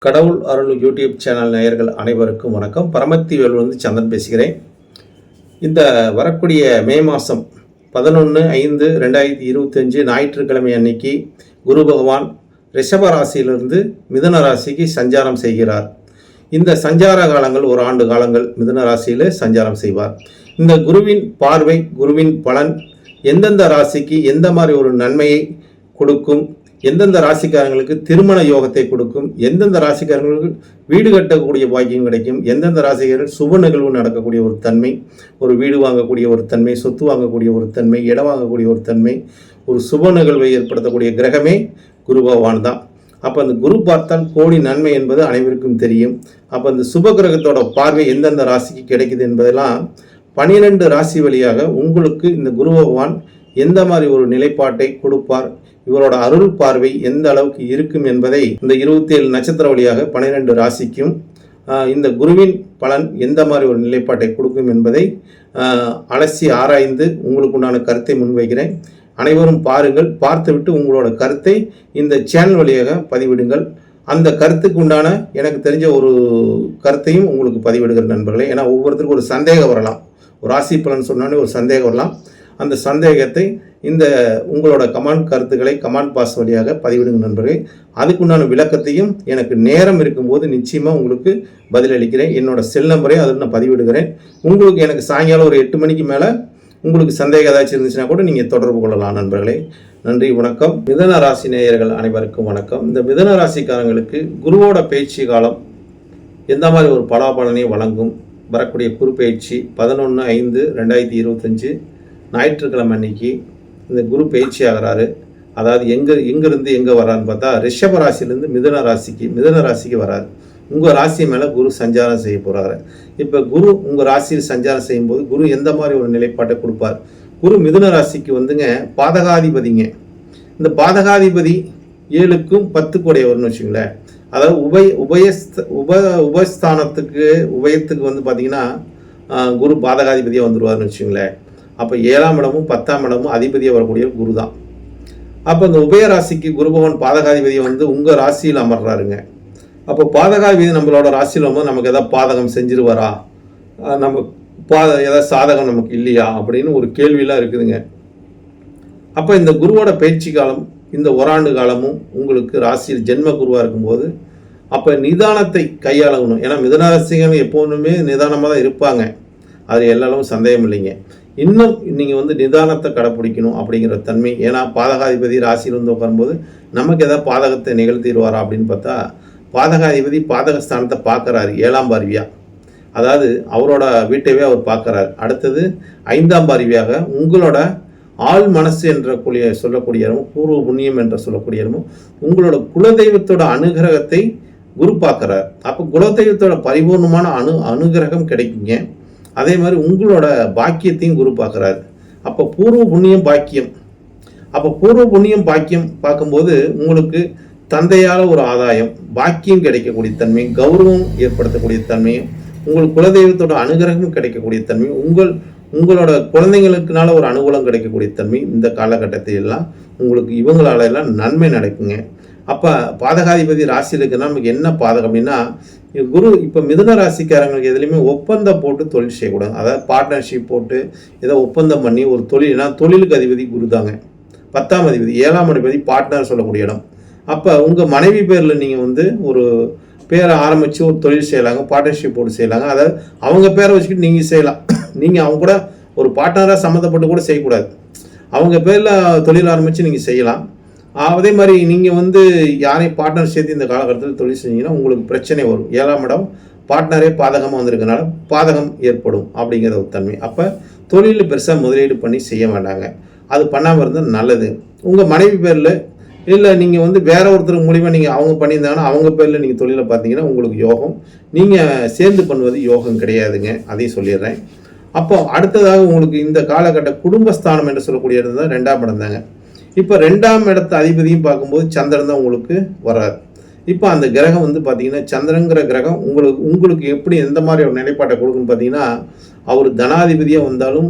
கடவுள் அருள் YouTube channel நேயர்கள் அனைவருக்கும் வணக்கம். பரமத்தி வேலூர்ந்து சந்திரன் பேசுகிறேன். இந்த வரக்கூடிய மே மாதம் 11/5/2025 ஞாயிற்றுக்கிழமை அன்னைக்கு குரு பகவான் ரிஷப ராசியிலிருந்து மிதுன ராசிக்கு சஞ்சாரம் செய்கிறார். இந்த சஞ்சார காலங்கள் ஒரு ஆண்டு காலங்கள் மிதுன ராசியில் சஞ்சாரம் செய்வார். இந்த குருவின் பார்வை, குருவின் பலன் எந்தெந்த ராசிக்கு எந்த மாதிரி ஒரு நன்மையை கொடுக்கும், எந்தெந்த ராசிக்காரங்களுக்கு திருமண யோகத்தை கொடுக்கும், எந்தெந்த ராசிக்காரங்களுக்கு வீடு கட்டக்கூடிய பாக்கியம் கிடைக்கும், எந்தெந்த ராசிக்காரர்கள் சுப நிகழ்வு நடக்கக்கூடிய ஒரு தன்மை, ஒரு வீடு வாங்கக்கூடிய ஒரு தன்மை, சொத்து வாங்கக்கூடிய ஒரு தன்மை, இடம் வாங்கக்கூடிய ஒரு தன்மை, ஒரு சுப நிகழ்வை ஏற்படுத்தக்கூடிய கிரகமே குரு பகவான் தான். அப்போ அந்த குரு பார்த்தால் கோடி நன்மை என்பது அனைவருக்கும் தெரியும். அப்போ அந்த சுப கிரகத்தோட பார்வை எந்தெந்த ராசிக்கு கிடைக்குது என்பதெல்லாம் 12 ராசி வழியாக உங்களுக்கு இந்த குரு பகவான் எந்த மாதிரி ஒரு நிலைப்பாட்டை கொடுப்பார், இவரோட அருள் பார்வை எந்த அளவுக்கு இருக்கும் என்பதை இந்த 27 நட்சத்திர வழியாக 12 ராசிக்கும் இந்த குருவின் பலன் எந்த மாதிரி ஒரு நிலைப்பாட்டை கொடுக்கும் என்பதை அலசி ஆராய்ந்து உங்களுக்கு உண்டான கருத்தை முன்வைக்கிறேன். அனைவரும் பாருங்கள். பார்த்துவிட்டு உங்களோட கருத்தை இந்த சேனல் வழியாக பதிவிடுங்கள். அந்த கருத்துக்கு உண்டான எனக்கு தெரிஞ்ச ஒரு கருத்தையும் உங்களுக்கு பதிவிடுகிற நண்பர்களே. ஏன்னா ஒவ்வொருத்தருக்கும் ஒரு சந்தேகம் வரலாம். ஒரு ராசி பலன் சொன்னாலே ஒரு சந்தேகம் வரலாம். அந்த சந்தேகத்தை இந்த உங்களோட கமெண்ட் கருத்துக்களை கமெண்ட் பாஸ் வழியாக பதிவிடுங்க நண்பர்களே. அதுக்குண்டான விளக்கத்தையும் எனக்கு நேரம் இருக்கும்போது நிச்சயமாக உங்களுக்கு பதிலளிக்கிறேன். என்னோட செல் நம்பரையும் அதில் நான் பதிவிடுகிறேன். உங்களுக்கு எனக்கு சாயங்காலம் ஒரு 8 மணிக்கு மேலே உங்களுக்கு சந்தேகம் ஏதாச்சும் இருந்துச்சுன்னா கூட நீங்கள் தொடர்பு கொள்ளலாம் நண்பர்களே. நன்றி, வணக்கம். மிதுன ராசி நேயர்கள் அனைவருக்கும் வணக்கம். இந்த மிதுன ராசிக்காரங்களுக்கு குருவோட பயிற்சி காலம் எந்த மாதிரி ஒரு பலாபலனை வழங்கும், வரக்கூடிய குரு பயிற்சி 11/5/2025 ஞாயிற்றுக்கிழமை அன்னைக்கு இந்த குரு பயிற்சி ஆகிறாரு. அதாவது எங்கேருந்து எங்கே வரான்னு பார்த்தா ரிஷப ராசிலேருந்து மிதுன ராசிக்கு வராரு. உங்கள் ராசி மேலே குரு சஞ்சாரம் செய்ய போகிறாரு. இப்போ குரு உங்கள் ராசியில் சஞ்சாரம் செய்யும்போது குரு எந்த மாதிரி ஒரு நிலைப்பாட்டை கொடுப்பார்? குரு மிதுன ராசிக்கு வந்துங்க பாதகாதிபதிங்க. இந்த பாதகாதிபதி 7க்கும் 10 கூடையவர்னு வச்சுங்களேன். அதாவது உபயத்துக்கு வந்து பார்த்தீங்கன்னா குரு பாதகாதிபதியாக வந்துடுவார்னு வச்சுங்களேன். அப்போ 7ஆம் இடமும் 10ஆம் இடமும் அதிபதியாக வரக்கூடிய குரு தான். அப்போ இந்த உபயராசிக்கு குரு பகவான் பாதகாதிபதியை வந்து உங்கள் ராசியில் அமர்றாருங்க. அப்போ பாதகாதிபதி நம்மளோட ராசியில் வந்து நமக்கு எதாவது பாதகம் செஞ்சிருவாரா, நம்ம ஏதாவது சாதகம் நமக்கு இல்லையா அப்படின்னு ஒரு கேள்வியெலாம் இருக்குதுங்க. அப்போ இந்த குருவோட பயிற்சி காலம் இந்த ஓராண்டு காலமும் உங்களுக்கு ராசியில் ஜென்ம குருவாக இருக்கும்போது அப்போ நிதானத்தை கையாளணும். ஏன்னா மிதுனராசிகள் எப்போதுமே நிதானமாக தான் இருப்பாங்க, அது எல்லாரும் சந்தேகம் இல்லைங்க. இன்னும் நீங்கள் வந்து நிதானத்தை கடைப்பிடிக்கணும் அப்படிங்கிற தன்மை. ஏன்னா பாதகாதிபதி ராசியில் வந்து உட்காரும்போது நமக்கு எதாவது பாதகத்தை நிகழ்த்திடுவாரா அப்படின்னு பார்த்தா பாதகாதிபதி பாதகஸ்தானத்தை பார்க்குறாரு 7ஆம் பார்வையாக. அதாவது அவரோட வீட்டையே அவர் பார்க்குறாரு. அடுத்தது 5ஆம் பார்வையாக உங்களோட ஆள் மனசு என்ற சொல்லக்கூடிய இடமும் பூர்வ புண்ணியம் என்று சொல்லக்கூடிய இடமும் உங்களோட குலதெய்வத்தோட அனுகிரகத்தை குரு பார்க்குறார். அப்போ குலதெய்வத்தோட பரிபூர்ணமான அனுகிரகம் கிடைக்குங்க. அதே மாதிரி உங்களோட பாக்கியத்தையும் குரு பார்க்குறாரு. அப்போ பூர்வ புண்ணியம் பாக்கியம். அப்போ பூர்வ புண்ணியம் பாக்கியம் பார்க்கும்போது உங்களுக்கு தந்தையால் ஒரு ஆதாயம், பாக்கியம் கிடைக்கக்கூடிய தன்மை, கௌரவம் ஏற்படுத்தக்கூடிய தன்மையும், உங்கள் குலதெய்வத்தோட அனுகிரகம் கிடைக்கக்கூடிய தன்மையும், உங்களோட குழந்தைங்களுக்குனால ஒரு அனுகூலம் கிடைக்கக்கூடிய தன்மை இந்த காலகட்டத்தில் எல்லாம் உங்களுக்கு இவங்களால எல்லாம் நன்மை நடக்குங்க. அப்போ பாதகாதிபதி ராசியில் இருக்குன்னா நமக்கு என்ன பாதகம் அப்படின்னா குரு இப்போ மிதுன ராசிக்காரங்களுக்கு எதுலையுமே ஒப்பந்தம் போட்டு தொழில் செய்யக்கூடாது. அதாவது பார்ட்னர்ஷிப் போட்டு ஏதோ ஒப்பந்தம் பண்ணி ஒரு தொழில்னா தொழிலுக்கு அதிபதி குரு தாங்க. 10ஆம் அதிபதி 7ஆம் அதிபதி பார்ட்னர் சொல்லக்கூடிய இடம். அப்போ உங்கள் மனைவி பேரில் நீங்கள் வந்து ஒரு பேரை ஆரம்பித்து ஒரு தொழில் செய்யலாங்க, பார்ட்னர்ஷிப் போட்டு செய்யலாங்க. அதாவது அவங்க பேரை வச்சுக்கிட்டு நீங்கள் செய்யலாம். நீங்கள் அவங்க கூட ஒரு பார்ட்னராக சம்மந்தப்பட்டு கூட செய்யக்கூடாது. அவங்க பேரில் தொழில் ஆரம்பித்து நீங்கள் செய்யலாம். அதே மாதிரி நீங்கள் வந்து யாரையும் பார்ட்னர் சேர்த்து இந்த காலகட்டத்தில் தொழில் செஞ்சீங்கன்னா உங்களுக்கு பிரச்சனை வரும். 7ஆம் இடம் பார்ட்னரே பாதகமாக வந்திருக்கனால பாதகம் ஏற்படும் அப்படிங்கிற ஒரு தன்மை. அப்போ தொழில் பெருசாக முதலீடு பண்ணி செய்ய வேண்டாங்க. அது பண்ணாமல் இருந்தால் நல்லது. உங்கள் மனைவி பேரில் இல்லை நீங்கள் வந்து வேற ஒருத்தருக்கு மூலிமா நீங்கள் அவங்க பண்ணியிருந்தாங்கன்னா அவங்க பேரில் நீங்கள் தொழிலை பார்த்தீங்கன்னா உங்களுக்கு யோகம். நீங்கள் சேர்ந்து பண்ணுவது யோகம் கிடையாதுங்க, அதையும் சொல்லிடுறேன். அப்போ அடுத்ததாக உங்களுக்கு இந்த காலகட்ட குடும்பஸ்தானம் என்று சொல்லக்கூடிய இடம் தான் 2ஆம் இடம் தாங்க. இப்போ 2ஆம் இடத்து அதிபதியும் பார்க்கும்போது சந்திரன் தான் உங்களுக்கு வராது. இப்போ அந்த கிரகம் வந்து பார்த்தீங்கன்னா சந்திரங்கிற கிரகம் உங்களுக்கு எப்படி எந்த மாதிரி ஒரு நிலைப்பாட்டை கொடுக்குன்னு பார்த்தீங்கன்னா அவர் தனாதிபதியாக வந்தாலும்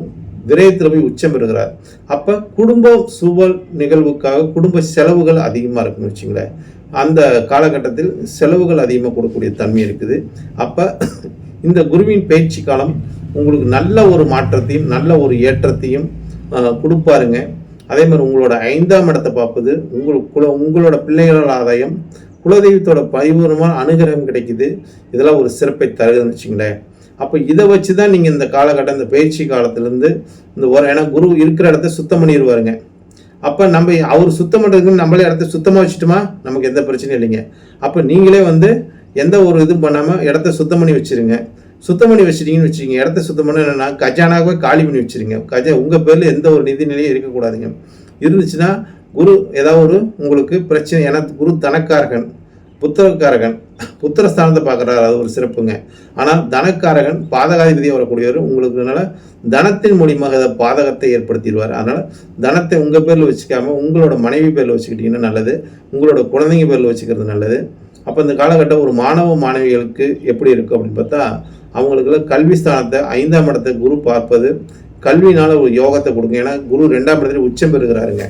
விரயத்தில் போய் உச்சம் பெறுகிறார். அப்போ குடும்ப சூழல் நிகழ்வுக்காக குடும்ப செலவுகள் அதிகமாக இருக்குன்னு வச்சுங்களேன். அந்த காலகட்டத்தில் செலவுகள் அதிகமாக கொடுக்கக்கூடிய தன்மை இருக்குது. அப்போ இந்த குருவின் பயிற்சி காலம் உங்களுக்கு நல்ல ஒரு மாற்றத்தையும் நல்ல ஒரு ஏற்றத்தையும் கொடுப்பாருங்க. அதே மாதிரி உங்களோட 5ஆம் இடத்தை பார்ப்பது உங்களோட பிள்ளைகளோட ஆதாயம், குலதெய்வத்தோட பரிபூர்ணமான அனுகிரகம் கிடைக்குது. இதெல்லாம் ஒரு சிறப்பை தருதுன்னு வச்சுங்களேன். அப்போ இதை வச்சு தான் நீங்கள் இந்த காலகட்டம் இந்த பயிற்சி காலத்திலேருந்து ஏன்னா குரு இருக்கிற இடத்த சுத்தம் பண்ணிடுவாருங்க. அப்போ நம்ம அவர் சுத்தம் பண்ணுறதுக்கு நம்மளே இடத்த சுத்தமாக வச்சுட்டோமா நமக்கு எந்த பிரச்சனையும் இல்லைங்க. அப்போ நீங்களே எந்த ஒரு இது பண்ணாமல் இடத்த சுத்தம் பண்ணி வச்சுருங்க. சுத்தம் பண்ணி வச்சுட்டீங்கன்னு வச்சுக்கிங்க. இடத்த சுத்தம் பண்ண என்னன்னா கஜானாவே காலி பண்ணி வச்சுருங்க. உங்கள் பேரில் எந்த ஒரு நிதி நிலையும் இருக்கக்கூடாதுங்க. இருந்துச்சுன்னா குரு ஏதாவது உங்களுக்கு பிரச்சனை. ஏன்னா குரு தனக்காரகன், புத்திரக்காரகன், புத்திரஸ்தானத்தை பார்க்குறாரு, அது ஒரு சிறப்புங்க. ஆனால் தனக்காரகன் பாதகாதிபதியாக வரக்கூடியவர் உங்களுக்குனால தனத்தின் மூலியமாக பாதகத்தை ஏற்படுத்திடுவார். அதனால் தனத்தை உங்கள் பேரில் வச்சுக்காம உங்களோட மனைவி பேரில் வச்சுக்கிட்டிங்கன்னா நல்லது, உங்களோட குழந்தைங்க பேரில் வச்சுக்கிறது நல்லது. அப்போ இந்த காலகட்டம் ஒரு மாணவிகளுக்கு எப்படி இருக்கும் அப்படின்னு பார்த்தா, அவங்களுக்குள்ள கல்வி ஸ்தானத்தை 5ஆம் இடத்தை குரு பார்ப்பது கல்வினால ஒரு யோகத்தை கொடுங்க. ஏன்னா குரு 2ஆம் இடத்துல உச்சம் பெறுகிறாருங்க.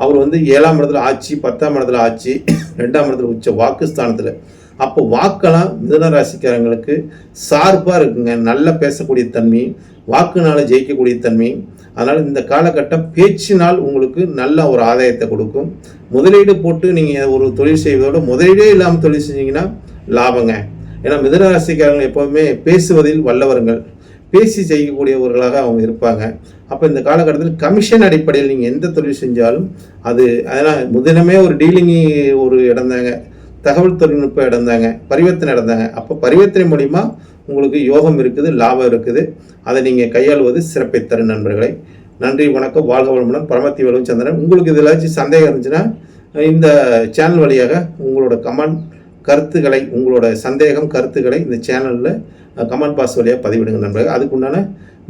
அவர் 7ஆம் இடத்துல ஆட்சி, 10ஆம் இடத்துல ஆட்சி, 2ஆம் இடத்துல உச்ச வாக்குஸ்தானத்தில். அப்போ வாக்கெல்லாம் மிதுன ராசிக்காரங்களுக்கு சார்பாக இருக்குங்க. நல்லா பேசக்கூடிய தன்மை, வாக்குனால ஜெயிக்கக்கூடிய தன்மை. அதனால் இந்த காலகட்டம் பேச்சினால் உங்களுக்கு நல்ல ஒரு ஆதாயத்தை கொடுக்கும். முதலீடு போட்டு நீங்கள் ஒரு தொழில் செய்வதோட முதலீடே இல்லாமல் தொழில் செஞ்சீங்கன்னா லாபங்க. ஏன்னா மிதுன ராசிக்காரங்க எப்போதுமே பேசுவதில் வல்லவர்கள், பேசி செய்யக்கூடியவர்களாக அவங்க இருப்பாங்க. அப்போ இந்த காலகட்டத்தில் கமிஷன் அடிப்படையில் நீங்கள் எந்த தொழில் செஞ்சாலும் அது அதனால் முதலமே ஒரு டீலிங் ஒரு இடந்தாங்க, தகவல் தொழில்நுட்ப இடந்தாங்க, பரிவர்த்தனை இடந்தாங்க. அப்போ பரிவர்த்தனை மூலிமா உங்களுக்கு யோகம் இருக்குது, லாபம் இருக்குது. அதை நீங்கள் கையாளுவது சிறப்பை தரும் நண்பர்களை. நன்றி, வணக்கம், வாழ்க வளமுடன். பரமத்தி வேலு சந்திரன். உங்களுக்கு இதில் ஏதாச்சும் சந்தேகம் இருந்துச்சுன்னா இந்த சேனல் வழியாக உங்களோட கருத்துக்களை, உங்களோட சந்தேகம் கருத்துக்களை இந்த சேனலில் கமெண்ட் பாக்ஸ் வழியாக பதிவிடுங்க நண்பர்கள். அதுக்குண்டான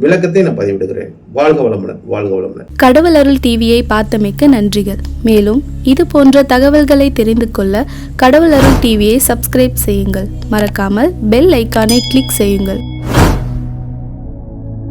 விளக்கத்தை நான் பதிவிடுகிறேன். வாழ்க வளமுடன், வாழ்க வளமுடன். கடவுள் அருள் டிவியை பார்த்தமைக்க நன்றிகள். மேலும் இது போன்ற தகவல்களை தெரிந்து கொள்ள கடவுள் அருள் டிவியை சப்ஸ்கிரைப் செய்யுங்கள். மறக்காமல் பெல் ஐக்கானை கிளிக் செய்யுங்கள்.